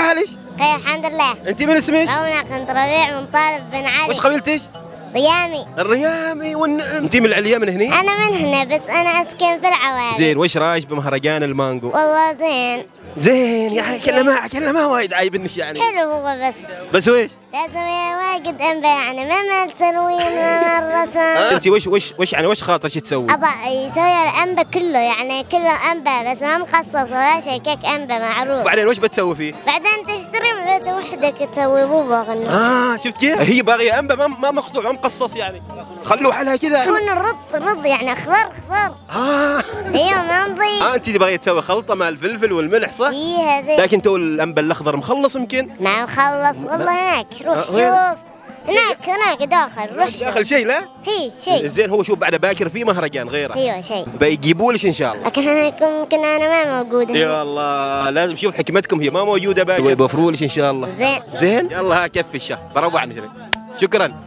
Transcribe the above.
حالك؟ خير الحمد لله. انت من اسمك؟ انا كنت ربيع من طالب بن علي. وش قبيلتك؟ ريامي. الريامي انت من العليا من هني؟ انا من هنا بس انا اسكن في العوالي. زين، وش رايك بمهرجان المانجو؟ والله زين. زين يعني كلمه وايد عايبنش يعني. حلو هو بس ويش؟ لازم واجد انبا يعني ما التلوين ما الرسم. انت وش يعني وش خاطرك تسوي؟ ابا يسوي الانبا كله يعني كله انبا بس ما مخصص ولا شيء كيك انبا معروف. بعدين وش بتسوي فيه؟ بعدين تشتري وحدك تسوي مو باغنه. شفت كيف؟ هي باغيه انبا ما مقطوع ما مقصص يعني. خلوه حالها كذا. يكون الرض يعني خضر. ايوه ما نضيف. انت باغيه تسوي خلطه مع الفلفل والملح صح؟ اي هذي. لكن تو الانبا الاخضر مخلص يمكن؟ ما مخلص والله هناك روح شوف. هناك داخل روح شوف. داخل شيء لا؟ هي شيء. زين هو شوف بعد باكر في مهرجان غيره. ايوه شيء. بيجيبوا لك ان شاء الله. لكن يمكن انا ما موجوده. يا الله لازم شوف حكمتكم هي ما موجوده باكر. بيوفروا لك ان شاء الله. زين. يلا ها كفي الشهر بروح نشري. شكرا.